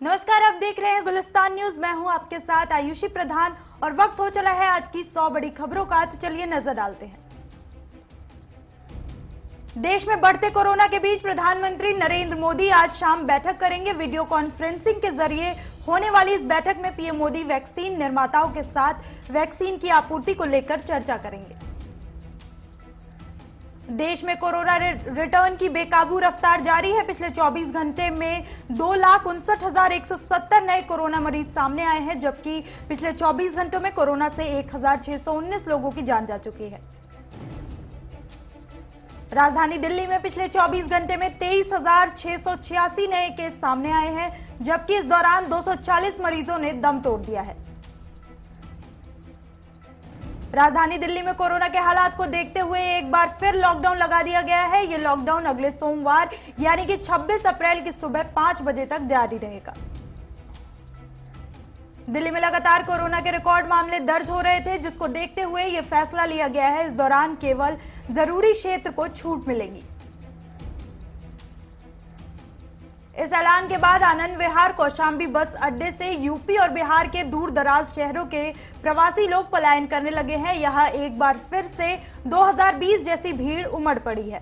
नमस्कार, आप देख रहे हैं गुलिस्तान न्यूज। मैं हूं आपके साथ आयुषी प्रधान और वक्त हो चला है आज की 100 बड़ी खबरों का। तो चलिए नजर डालते हैं। देश में बढ़ते कोरोना के बीच प्रधानमंत्री नरेंद्र मोदी आज शाम बैठक करेंगे। वीडियो कॉन्फ्रेंसिंग के जरिए होने वाली इस बैठक में पीएम मोदी वैक्सीन निर्माताओं के साथ वैक्सीन की आपूर्ति को लेकर चर्चा करेंगे। देश में कोरोना रिटर्न की बेकाबू रफ्तार जारी है। पिछले 24 घंटे में 2,59,170 नए कोरोना मरीज सामने आए हैं, जबकि पिछले 24 घंटों में कोरोना से 1,619 लोगों की जान जा चुकी है। राजधानी दिल्ली में पिछले 24 घंटे में 23,686 नए केस सामने आए हैं, जबकि इस दौरान 240 मरीजों ने दम तोड़ दिया है। राजधानी दिल्ली में कोरोना के हालात को देखते हुए एक बार फिर लॉकडाउन लगा दिया गया है। ये लॉकडाउन अगले सोमवार यानी कि 26 अप्रैल की सुबह 5 बजे तक जारी रहेगा। दिल्ली में लगातार कोरोना के रिकॉर्ड मामले दर्ज हो रहे थे, जिसको देखते हुए यह फैसला लिया गया है। इस दौरान केवल जरूरी क्षेत्र को छूट मिलेगी। इस ऐलान के बाद आनंद विहार कौशाम्बी बस अड्डे से यूपी और बिहार के दूर दराज शहरों के प्रवासी लोग पलायन करने लगे हैं। यहां एक बार फिर से 2020 जैसी भीड़ उमड़ पड़ी है।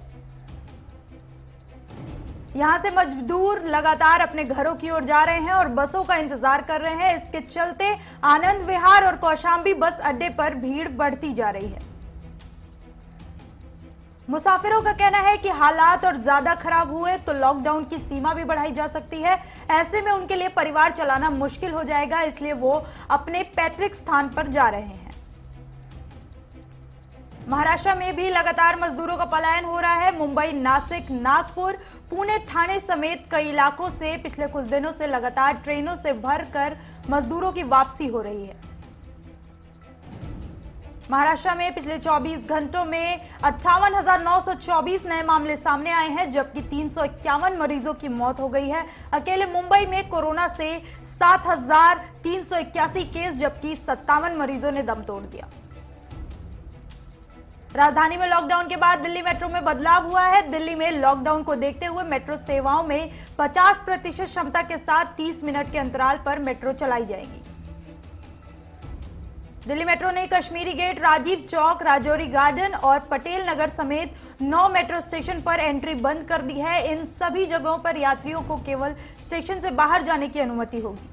यहां से मजदूर लगातार अपने घरों की ओर जा रहे हैं और बसों का इंतजार कर रहे हैं। इसके चलते आनंद विहार और कौशाम्बी बस अड्डे पर भीड़ बढ़ती जा रही है। मुसाफिरों का कहना है कि हालात और ज्यादा खराब हुए तो लॉकडाउन की सीमा भी बढ़ाई जा सकती है। ऐसे में उनके लिए परिवार चलाना मुश्किल हो जाएगा, इसलिए वो अपने पैतृक स्थान पर जा रहे हैं। महाराष्ट्र में भी लगातार मजदूरों का पलायन हो रहा है। मुंबई, नासिक, नागपुर, पुणे, ठाणे समेत कई इलाकों से पिछले कुछ दिनों से लगातार ट्रेनों से भरकर मजदूरों की वापसी हो रही है। महाराष्ट्र में पिछले 24 घंटों में 58,924 नए मामले सामने आए हैं, जबकि 351 मरीजों की मौत हो गई है। अकेले मुंबई में कोरोना से 7,381 केस, जबकि 57 मरीजों ने दम तोड़ दिया। राजधानी में लॉकडाउन के बाद दिल्ली मेट्रो में बदलाव हुआ है। दिल्ली में लॉकडाउन को देखते हुए मेट्रो सेवाओं में 50% क्षमता के साथ 30 मिनट के अंतराल पर मेट्रो चलाई जाएगी। दिल्ली मेट्रो ने कश्मीरी गेट, राजीव चौक, राजौरी गार्डन और पटेल नगर समेत 9 मेट्रो स्टेशन पर एंट्री बंद कर दी है। इन सभी जगहों पर यात्रियों को केवल स्टेशन से बाहर जाने की अनुमति होगी।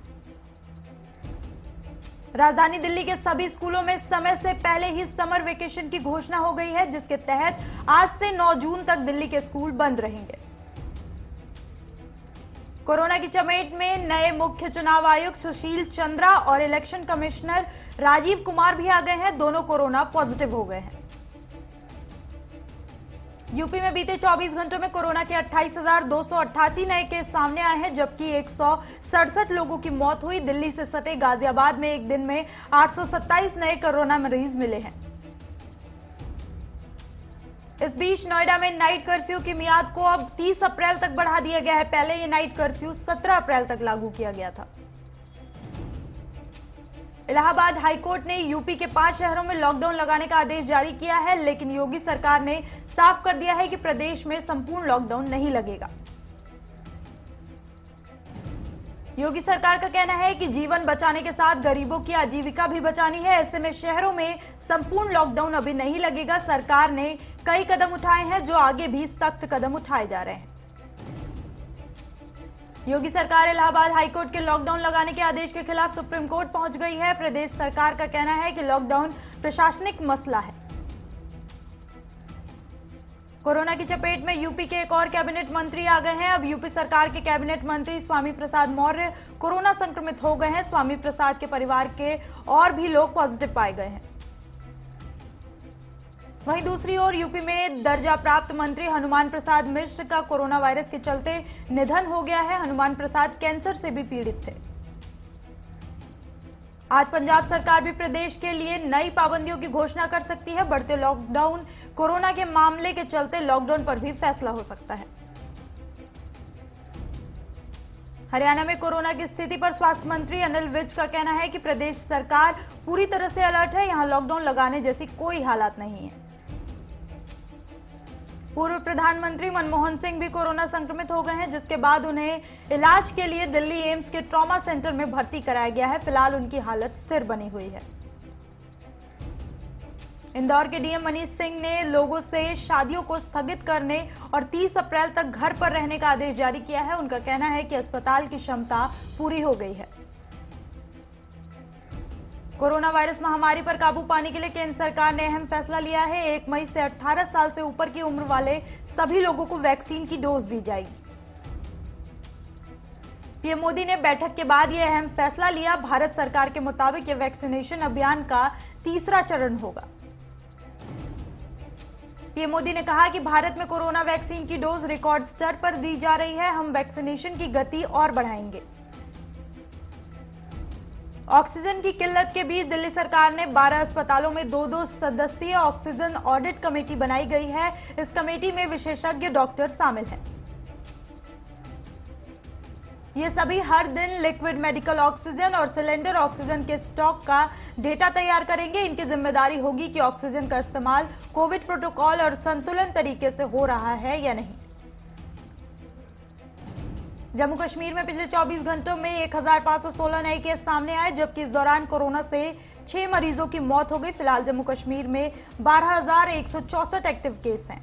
राजधानी दिल्ली के सभी स्कूलों में समय से पहले ही समर वेकेशन की घोषणा हो गई है, जिसके तहत आज से 9 जून तक दिल्ली के स्कूल बंद रहेंगे। कोरोना की चपेट में नए मुख्य चुनाव आयुक्त सुशील चंद्रा और इलेक्शन कमिश्नर राजीव कुमार भी आ गए हैं। दोनों कोरोना पॉजिटिव हो गए हैं। यूपी में बीते 24 घंटों में कोरोना के 28,288 नए केस सामने आए हैं, जबकि 167 लोगों की मौत हुई। दिल्ली से सटे गाजियाबाद में एक दिन में 827 नए कोरोना मरीज मिले हैं। इस बीच नोएडा में नाइट कर्फ्यू की मियाद को अब 30 अप्रैल तक बढ़ा दिया गया है। पहले ये नाइट कर्फ्यू 17 अप्रैल तक लागू किया गया था। इलाहाबाद हाईकोर्ट ने यूपी के 5 शहरों में लॉकडाउन लगाने का आदेश जारी किया है, लेकिन योगी सरकार ने साफ कर दिया है कि प्रदेश में संपूर्ण लॉकडाउन नहीं लगेगा। योगी सरकार का कहना है कि जीवन बचाने के साथ गरीबों की आजीविका भी बचानी है। ऐसे में शहरों में संपूर्ण लॉकडाउन अभी नहीं लगेगा। सरकार ने कई कदम उठाए हैं, जो आगे भी सख्त कदम उठाए जा रहे हैं। योगी सरकार इलाहाबाद हाईकोर्ट के लॉकडाउन लगाने के आदेश के खिलाफ सुप्रीम कोर्ट पहुंच गई है। प्रदेश सरकार का कहना है कि लॉकडाउन प्रशासनिक मसला है। कोरोना की चपेट में यूपी के एक और कैबिनेट मंत्री आ गए हैं। अब यूपी सरकार के कैबिनेट मंत्री स्वामी प्रसाद मौर्य कोरोना संक्रमित हो गए हैं। स्वामी प्रसाद के परिवार के और भी लोग पॉजिटिव पाए गए हैं। वहीं दूसरी ओर यूपी में दर्जा प्राप्त मंत्री हनुमान प्रसाद मिश्र का कोरोना वायरस के चलते निधन हो गया है। हनुमान प्रसाद कैंसर से भी पीड़ित थे। आज पंजाब सरकार भी प्रदेश के लिए नई पाबंदियों की घोषणा कर सकती है। बढ़ते लॉकडाउन कोरोना के मामले के चलते लॉकडाउन पर भी फैसला हो सकता है। हरियाणा में कोरोना की स्थिति पर स्वास्थ्य मंत्री अनिल विज का कहना है कि प्रदेश सरकार पूरी तरह से अलर्ट है। यहां लॉकडाउन लगाने जैसी कोई हालात नहीं है। पूर्व प्रधानमंत्री मनमोहन सिंह भी कोरोना संक्रमित हो गए हैं, जिसके बाद उन्हें इलाज के लिए दिल्ली एम्स के ट्रॉमा सेंटर में भर्ती कराया गया है। फिलहाल उनकी हालत स्थिर बनी हुई है। इंदौर के डीएम मनीष सिंह ने लोगों से शादियों को स्थगित करने और 30 अप्रैल तक घर पर रहने का आदेश जारी किया है। उनका कहना है कि अस्पताल की क्षमता पूरी हो गई है। कोरोना वायरस महामारी पर काबू पाने के लिए केंद्र सरकार ने अहम फैसला लिया है। 1 मई से 18 साल से ऊपर की उम्र वाले सभी लोगों को वैक्सीन की डोज दी जाएगी। पीएम मोदी ने बैठक के बाद यह अहम फैसला लिया। भारत सरकार के मुताबिक यह वैक्सीनेशन अभियान का तीसरा चरण होगा। पीएम मोदी ने कहा कि भारत में कोरोना वैक्सीन की डोज रिकॉर्ड स्तर पर दी जा रही है। हम वैक्सीनेशन की गति और बढ़ाएंगे। ऑक्सीजन की किल्लत के बीच दिल्ली सरकार ने 12 अस्पतालों में 2-2 सदस्यीय ऑक्सीजन ऑडिट कमेटी बनाई गई है। इस कमेटी में विशेषज्ञ डॉक्टर शामिल हैं। ये सभी हर दिन लिक्विड मेडिकल ऑक्सीजन और सिलेंडर ऑक्सीजन के स्टॉक का डेटा तैयार करेंगे। इनकी जिम्मेदारी होगी कि ऑक्सीजन का इस्तेमाल कोविड प्रोटोकॉल और संतुलन तरीके से हो रहा है या नहीं। जम्मू कश्मीर में पिछले 24 घंटों में 1516 नए केस सामने आए, जबकि इस दौरान कोरोना से 6 मरीजों की मौत हो गई। फिलहाल जम्मू कश्मीर में 12,164 एक्टिव केस हैं।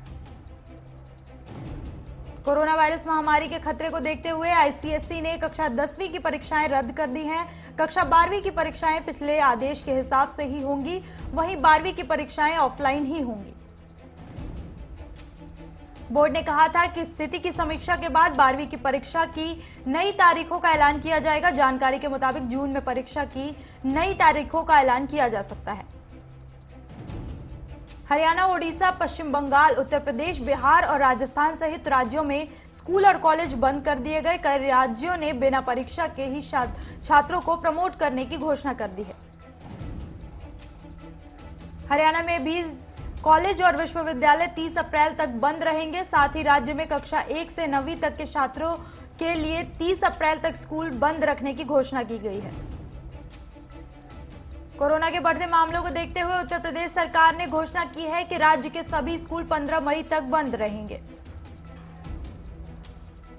कोरोना वायरस महामारी के खतरे को देखते हुए आईसीएसई ने कक्षा 10वीं की परीक्षाएं रद्द कर दी हैं। कक्षा 12वीं की परीक्षाएं पिछले आदेश के हिसाब से ही होंगी, वहीं 12वीं की परीक्षाएं ऑफलाइन ही होंगी। बोर्ड ने कहा था कि स्थिति की समीक्षा के बाद 12वीं की परीक्षा की नई तारीखों का ऐलान किया जाएगा। जानकारी के मुताबिक जून में परीक्षा की नई तारीखों का ऐलान किया जा सकता है। हरियाणा, ओडिशा, पश्चिम बंगाल, उत्तर प्रदेश, बिहार और राजस्थान सहित राज्यों में स्कूल और कॉलेज बंद कर दिए गए। कई राज्यों ने बिना परीक्षा के ही छात्रों को प्रमोट करने की घोषणा कर दी है। हरियाणा में भी कॉलेज और विश्वविद्यालय 30 अप्रैल तक बंद रहेंगे। साथ ही राज्य में कक्षा 1 से 9वीं तक के छात्रों के लिए 30 अप्रैल तक स्कूल बंद रखने की घोषणा की गई है। कोरोना के बढ़ते मामलों को देखते हुए उत्तर प्रदेश सरकार ने घोषणा की है कि राज्य के सभी स्कूल 15 मई तक बंद रहेंगे।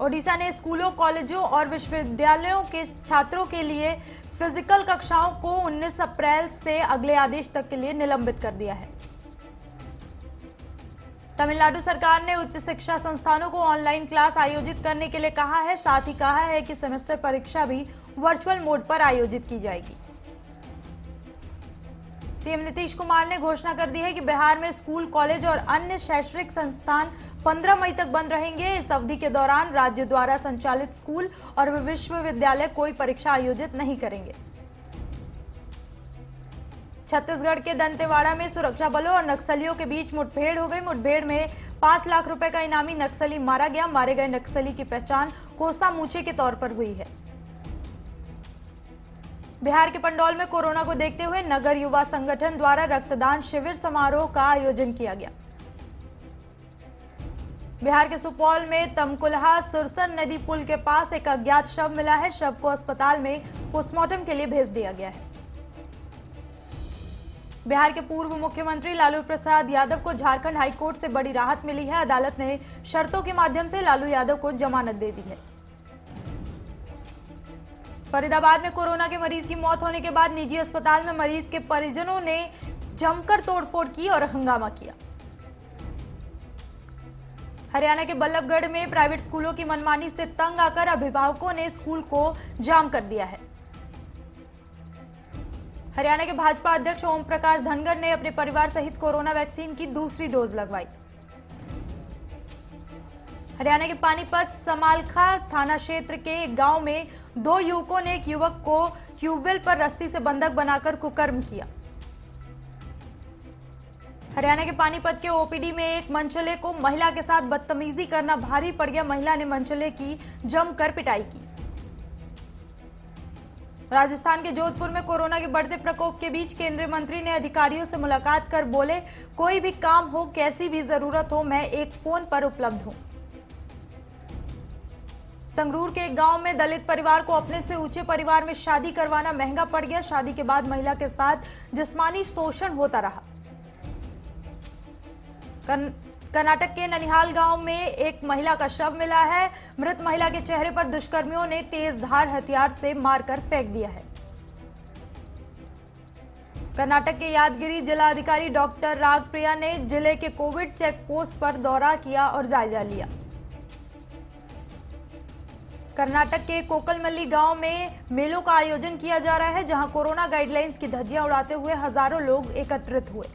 ओडिशा ने स्कूलों, कॉलेजों और विश्वविद्यालयों के छात्रों के लिए फिजिकल कक्षाओं को 19 अप्रैल से अगले आदेश तक के लिए निलंबित कर दिया है। तमिलनाडु सरकार ने उच्च शिक्षा संस्थानों को ऑनलाइन क्लास आयोजित करने के लिए कहा है। साथ ही कहा है कि सेमेस्टर परीक्षा भी वर्चुअल मोड पर आयोजित की जाएगी। सीएम नीतीश कुमार ने घोषणा कर दी है कि बिहार में स्कूल, कॉलेज और अन्य शैक्षणिक संस्थान 15 मई तक बंद रहेंगे। इस अवधि के दौरान राज्य द्वारा संचालित स्कूल और विश्वविद्यालय कोई परीक्षा आयोजित नहीं करेंगे। छत्तीसगढ़ के दंतेवाड़ा में सुरक्षा बलों और नक्सलियों के बीच मुठभेड़ हो गई। मुठभेड़ में 5 लाख रुपए का इनामी नक्सली मारा गया। मारे गए नक्सली की पहचान कोसा मूछे के तौर पर हुई है। बिहार के पंडौल में कोरोना को देखते हुए नगर युवा संगठन द्वारा रक्तदान शिविर समारोह का आयोजन किया गया। बिहार के सुपौल में तमकुलहा सुरसर नदी पुल के पास एक अज्ञात शव मिला है। शव को अस्पताल में पोस्टमार्टम के लिए भेज दिया गया है। बिहार के पूर्व मुख्यमंत्री लालू प्रसाद यादव को झारखंड हाईकोर्ट से बड़ी राहत मिली है। अदालत ने शर्तों के माध्यम से लालू यादव को जमानत दे दी है। फरीदाबाद में कोरोना के मरीज की मौत होने के बाद निजी अस्पताल में मरीज के परिजनों ने जमकर तोड़फोड़ की और हंगामा किया। हरियाणा के बल्लभगढ़ में प्राइवेट स्कूलों की मनमानी से तंग आकर अभिभावकों ने स्कूल को जाम कर दिया है। हरियाणा के भाजपा अध्यक्ष ओम प्रकाश धनखड़ ने अपने परिवार सहित कोरोना वैक्सीन की दूसरी डोज लगवाई। हरियाणा के पानीपत समालखा थाना क्षेत्र के एक गांव में 2 युवकों ने एक युवक को ट्यूबवेल पर रस्सी से बंधक बनाकर कुकर्म किया। हरियाणा के पानीपत के ओपीडी में एक मनचले को महिला के साथ बदतमीजी करना भारी पड़ गया। महिला ने मनचले की जमकर पिटाई की। राजस्थान के जोधपुर में कोरोना के बढ़ते प्रकोप के बीच केंद्रीय मंत्री ने अधिकारियों से मुलाकात कर बोले, कोई भी काम हो, कैसी भी जरूरत हो, मैं एक फोन पर उपलब्ध हूं। संगरूर के एक गांव में दलित परिवार को अपने से ऊंचे परिवार में शादी करवाना महंगा पड़ गया। शादी के बाद महिला के साथ जिस्मानी शोषण होता रहा। कर्नाटक के ननिहाल गांव में एक महिला का शव मिला है। मृत महिला के चेहरे पर दुष्कर्मियों ने तेज धार हथियार से मारकर फेंक दिया है। कर्नाटक के यादगिरी जिलाधिकारी डॉक्टर रागप्रिया ने जिले के कोविड चेक पोस्ट पर दौरा किया और जायजा लिया। कर्नाटक के कोकलमल्ली गांव में मेलों का आयोजन किया जा रहा है, जहां कोरोना गाइडलाइंस की धज्जियां उड़ाते हुए हजारों लोग एकत्रित हुए।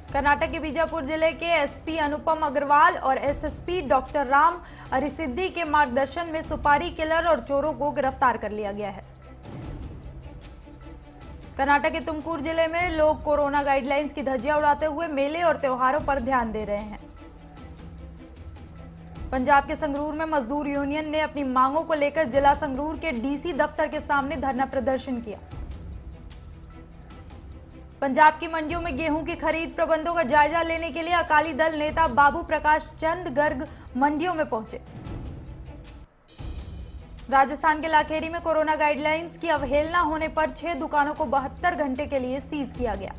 कर्नाटक के बीजापुर जिले के एसपी अनुपम अग्रवाल और एसएसपी डॉक्टर राम अरिसिद्धि के मार्गदर्शन में सुपारी किलर और चोरों को गिरफ्तार कर लिया गया है। कर्नाटक के तुमकुर जिले में लोग कोरोना गाइडलाइंस की धज्जियां उड़ाते हुए मेले और त्योहारों पर ध्यान दे रहे हैं। पंजाब के संगरूर में मजदूर यूनियन ने अपनी मांगों को लेकर जिला संगरूर के डीसी दफ्तर के सामने धरना प्रदर्शन किया। पंजाब की मंडियों में गेहूं की खरीद प्रबंधों का जायजा लेने के लिए अकाली दल नेता बाबू प्रकाश चंद गर्ग मंडियों में पहुंचे। राजस्थान के लाखेरी में कोरोना गाइडलाइंस की अवहेलना होने पर 6 दुकानों को 72 घंटे के लिए सीज किया गया।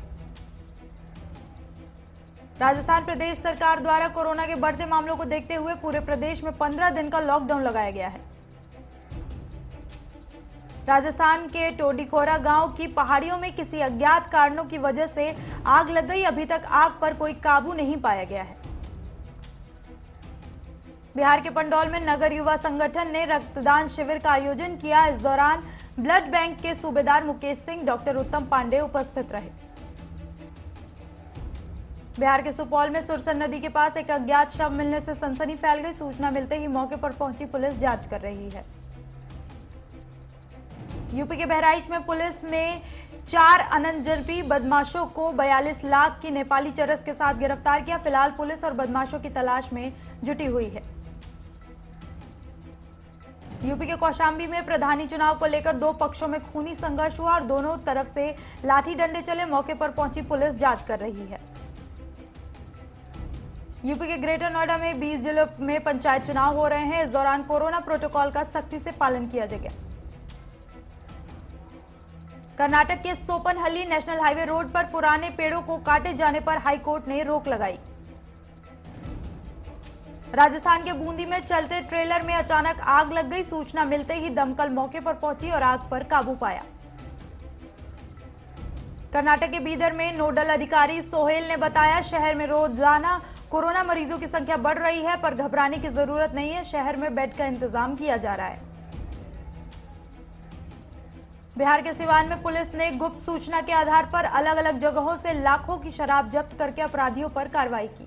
राजस्थान प्रदेश सरकार द्वारा कोरोना के बढ़ते मामलों को देखते हुए पूरे प्रदेश में 15 दिन का लॉकडाउन लगाया गया है। राजस्थान के टोडीखोरा गांव की पहाड़ियों में किसी अज्ञात कारणों की वजह से आग लग गई। अभी तक आग पर कोई काबू नहीं पाया गया है। बिहार के पंडौल में नगर युवा संगठन ने रक्तदान शिविर का आयोजन किया। इस दौरान ब्लड बैंक के सूबेदार मुकेश सिंह, डॉक्टर उत्तम पांडे उपस्थित रहे। बिहार के सुपौल में सुरसर नदी के पास एक अज्ञात शव मिलने से सनसनी फैल गई। सूचना मिलते ही मौके पर पहुंची पुलिस जांच कर रही है। यूपी के बहराइच में पुलिस ने 4 अनजरबी बदमाशों को 42 लाख की नेपाली चरस के साथ गिरफ्तार किया। फिलहाल पुलिस और बदमाशों की तलाश में जुटी हुई है। यूपी के कौशाम्बी में प्रधानी चुनाव को लेकर 2 पक्षों में खूनी संघर्ष हुआ और दोनों तरफ से लाठी डंडे चले। मौके पर पहुंची पुलिस जांच कर रही है। यूपी के ग्रेटर नोएडा में 20 जिलों में पंचायत चुनाव हो रहे हैं। इस दौरान कोरोना प्रोटोकॉल का सख्ती से पालन किया जाएगा। कर्नाटक के सोपनहल्ली नेशनल हाईवे रोड पर पुराने पेड़ों को काटे जाने पर हाईकोर्ट ने रोक लगाई। राजस्थान के बूंदी में चलते ट्रेलर में अचानक आग लग गई। सूचना मिलते ही दमकल मौके पर पहुंची और आग पर काबू पाया। कर्नाटक के बीदर में नोडल अधिकारी सोहेल ने बताया, शहर में रोजाना कोरोना मरीजों की संख्या बढ़ रही है, पर घबराने की जरूरत नहीं है। शहर में बेड का इंतजाम किया जा रहा है। बिहार के सिवान में पुलिस ने गुप्त सूचना के आधार पर अलग अलग जगहों से लाखों की शराब जब्त करके अपराधियों पर कार्रवाई की।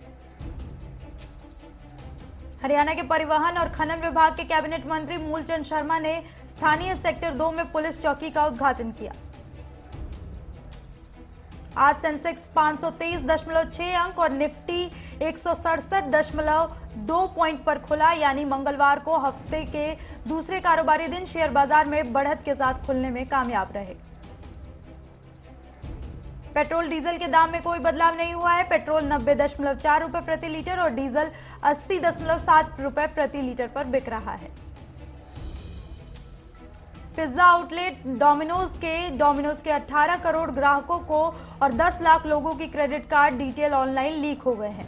हरियाणा के परिवहन और खनन विभाग के कैबिनेट मंत्री मूलचंद शर्मा ने स्थानीय सेक्टर 2 में पुलिस चौकी का उद्घाटन किया। आज सेंसेक्स 523.6 अंक और निफ्टी 167.2 पॉइंट पर खुला, यानी मंगलवार को हफ्ते के दूसरे कारोबारी दिन शेयर बाजार में बढ़त के साथ खुलने में कामयाब रहे। पेट्रोल डीजल के दाम में कोई बदलाव नहीं हुआ है। पेट्रोल 90.4 रुपए प्रति लीटर और डीजल 80.7 रुपए प्रति लीटर पर बिक रहा है। पिज्जा आउटलेट डोमिनोज के 18 करोड़ ग्राहकों को और 10 लाख लोगों की credit card detail online leak हो गए हैं।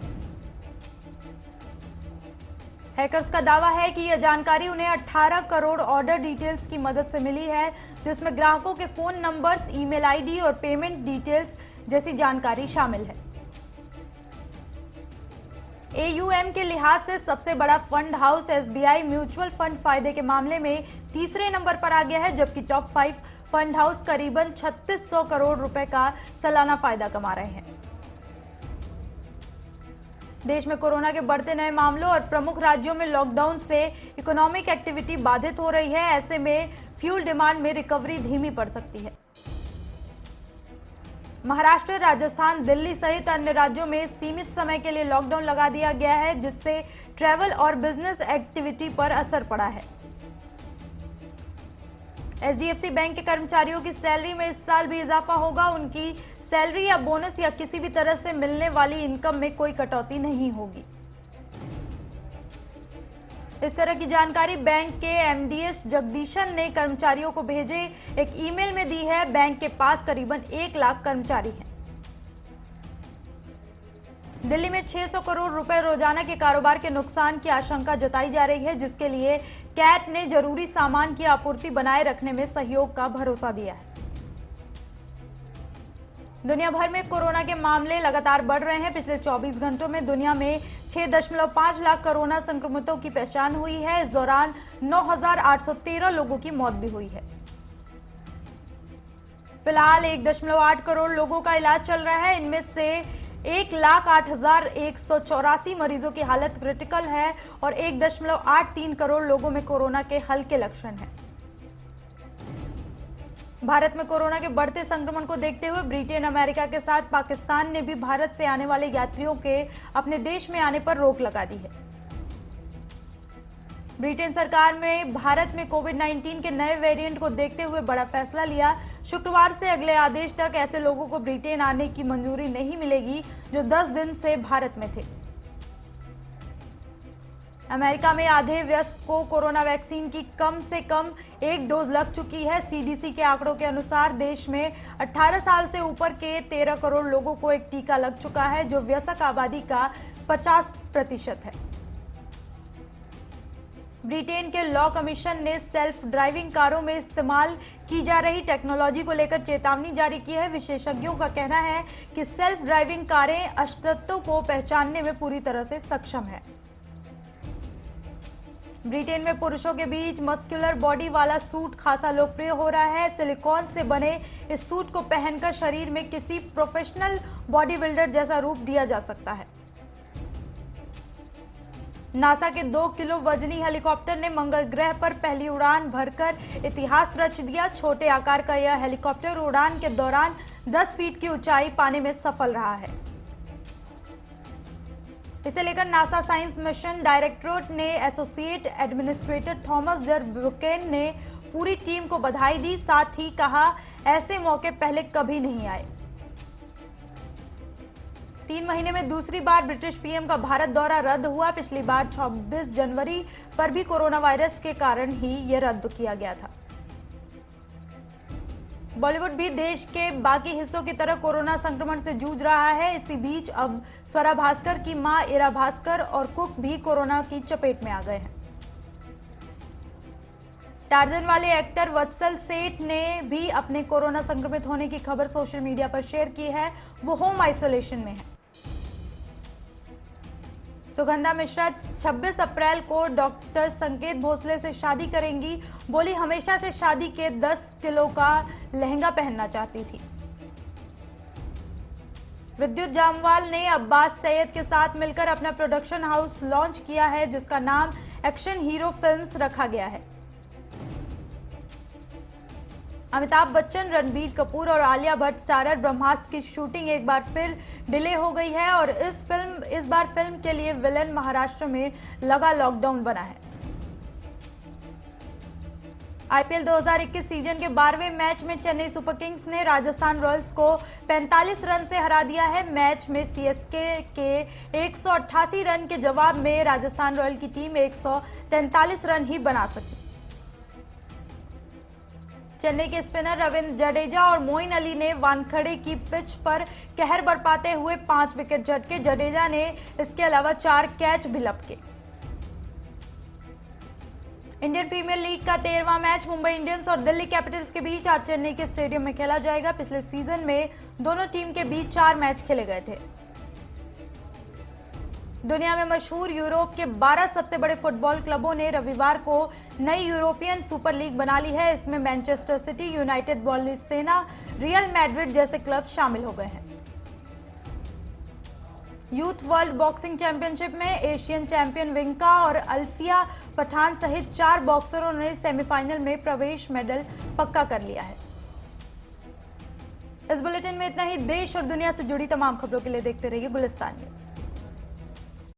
हैकर्स का दावा है कि यह जानकारी उन्हें 18 करोड़ ऑर्डर डिटेल्स की मदद से मिली है, जिसमें ग्राहकों के फोन नंबर्स, ईमेल आईडी और पेमेंट डिटेल्स जैसी जानकारी शामिल है। AUM के लिहाज से सबसे बड़ा fund house SBI mutual fund फायदे के मामले में तीसरे नंबर पर आ गया है, जबकि टॉप 5 फंड हाउस करीबन 3600 करोड़ रुपए का सालाना फायदा कमा रहे हैं। देश में कोरोना के बढ़ते नए मामलों और प्रमुख राज्यों में लॉकडाउन से इकोनॉमिक एक्टिविटी बाधित हो रही है। ऐसे में फ्यूल डिमांड में रिकवरी धीमी पड़ सकती है। महाराष्ट्र, राजस्थान, दिल्ली सहित अन्य राज्यों में सीमित समय के लिए लॉकडाउन लगा दिया गया है, जिससे ट्रैवल और बिजनेस एक्टिविटी पर असर पड़ा है। HDFC बैंक के कर्मचारियों की सैलरी में इस साल भी इजाफा होगा। उनकी सैलरी या बोनस या किसी भी तरह से मिलने वाली इनकम में कोई कटौती नहीं होगी। इस तरह की जानकारी बैंक के एमडीएस जगदीशन ने कर्मचारियों को भेजे एक ईमेल में दी है। बैंक के पास करीबन 1 लाख कर्मचारी हैं। दिल्ली में 600 करोड़ रुपए रोजाना के कारोबार के नुकसान की आशंका जताई जा रही है, जिसके लिए कैट ने जरूरी सामान की आपूर्ति बनाए रखने में सहयोग का भरोसा दिया है। दुनिया भर में कोरोना के मामले लगातार बढ़ रहे हैं। पिछले 24 घंटों में दुनिया में 6.5 लाख कोरोना संक्रमितों की पहचान हुई है। इस दौरान 9,813 लोगों की मौत भी हुई है। फिलहाल 1.8 करोड़ लोगों का इलाज चल रहा है। इनमें से 1,08,184 मरीजों की हालत क्रिटिकल है और 1.83 करोड़ लोगों में कोरोना के हल्के लक्षण हैं। भारत में कोरोना के बढ़ते संक्रमण को देखते हुए ब्रिटेन, अमेरिका के साथ पाकिस्तान ने भी भारत से आने वाले यात्रियों के अपने देश में आने पर रोक लगा दी है। ब्रिटेन सरकार में भारत में कोविड-19 के नए वेरिएंट को देखते हुए बड़ा फैसला लिया। शुक्रवार से अगले आदेश तक ऐसे लोगों को ब्रिटेन आने की मंजूरी नहीं मिलेगी जो 10 दिन से भारत में थे। अमेरिका में आधे वयस्क को कोरोना वैक्सीन की कम से कम 1 डोज लग चुकी है। सीडीसी के आंकड़ों के अनुसार देश में 18 साल से ऊपर के 13 करोड़ लोगों को एक टीका लग चुका है, जो वयस्क आबादी का 50% है। ब्रिटेन के लॉ कमीशन ने सेल्फ ड्राइविंग कारों में इस्तेमाल की जा रही टेक्नोलॉजी को लेकर चेतावनी जारी की है। विशेषज्ञों का कहना है कि सेल्फ ड्राइविंग कारें अस्तित्व को पहचानने में पूरी तरह से सक्षम है। ब्रिटेन में पुरुषों के बीच मस्कुलर बॉडी वाला सूट खासा लोकप्रिय हो रहा है। सिलिकॉन से बने इस सूट को पहनकर शरीर में किसी प्रोफेशनल बॉडी बिल्डर जैसा रूप दिया जा सकता है। नासा के 2 किलो वजनी हेलीकॉप्टर ने मंगल ग्रह पर पहली उड़ान भरकर इतिहास रच दिया। छोटे आकार का यह हेलीकॉप्टर उड़ान के दौरान 10 फीट की ऊंचाई पाने में सफल रहा है। इसे लेकर नासा साइंस मिशन डायरेक्टरेट ने एसोसिएट एडमिनिस्ट्रेटर थॉमस जर बुकेन ने पूरी टीम को बधाई दी। साथ ही कहा, ऐसे मौके पहले कभी नहीं आए। 3 महीने में दूसरी बार ब्रिटिश पीएम का भारत दौरा रद्द हुआ। पिछली बार 26 जनवरी पर भी कोरोना वायरस के कारण ही ये रद्द किया गया था। बॉलीवुड भी देश के बाकी हिस्सों की तरह कोरोना संक्रमण से जूझ रहा है। इसी बीच अब स्वरा भास्कर की मां इरा भास्कर और कुक भी कोरोना की चपेट में आ गए हैं। टार्जन वाले एक्टर वत्सल सेठ ने भी अपने कोरोना संक्रमित होने की खबर सोशल मीडिया पर शेयर की है। वो होम आइसोलेशन में है। सुगंधा मिश्रा 26 अप्रैल को डॉक्टर संकेत भोसले से शादी करेंगी। बोली, हमेशा से शादी के 10 किलो का लहंगा पहनना चाहती थी। विद्युत जामवाल ने अब्बास सैयद के साथ मिलकर अपना प्रोडक्शन हाउस लॉन्च किया है, जिसका नाम एक्शन हीरो फिल्म्स रखा गया है। अमिताभ बच्चन, रणबीर कपूर और आलिया भट्ट स्टारर ब्रह्मास्त्र की शूटिंग एक बार फिर डिले हो गई है और इस बार फिल्म के लिए विलेन महाराष्ट्र में लगा लॉकडाउन बना है। आईपीएल 2021 सीजन के 12वें मैच में चेन्नई सुपर किंग्स ने राजस्थान रॉयल्स को 45 रन से हरा दिया है। मैच में सीएसके के 188 रन के जवाब में राजस्थान रॉयल की टीम 143 रन ही बना सकी। चेन्नई के स्पिनर रविंद्र जडेजा और मोइन अली ने वानखेड़े की पिच पर कहर बरपाते हुए 5 विकेट झटके। जडेजा ने इसके अलावा 4 कैच भी लपके। इंडियन प्रीमियर लीग का 13वां मैच मुंबई इंडियंस और दिल्ली कैपिटल्स के बीच आज चेन्नई के स्टेडियम में खेला जाएगा। पिछले सीजन में दोनों टीम के बीच 4 मैच खेले गए थे। दुनिया में मशहूर यूरोप के 12 सबसे बड़े फुटबॉल क्लबों ने रविवार को नई यूरोपियन सुपर लीग बना ली है। इसमें Manchester city, United Barcelona, real Madrid जैसे क्लब शामिल हो गए हैं। यूथ वर्ल्ड बॉक्सिंग चैंपियनशिप में एशियन चैंपियन विंका और अल्फिया पठान सहित 4 बॉक्सरों ने सेमीफाइनल में प्रवेश, मेडल पक्का कर लिया है। इस बुलेटिन में इतना ही। देश और दुनिया से जुड़ी तमाम खबरों के लिए देखते रहिए गुलिस्तान न्यूज।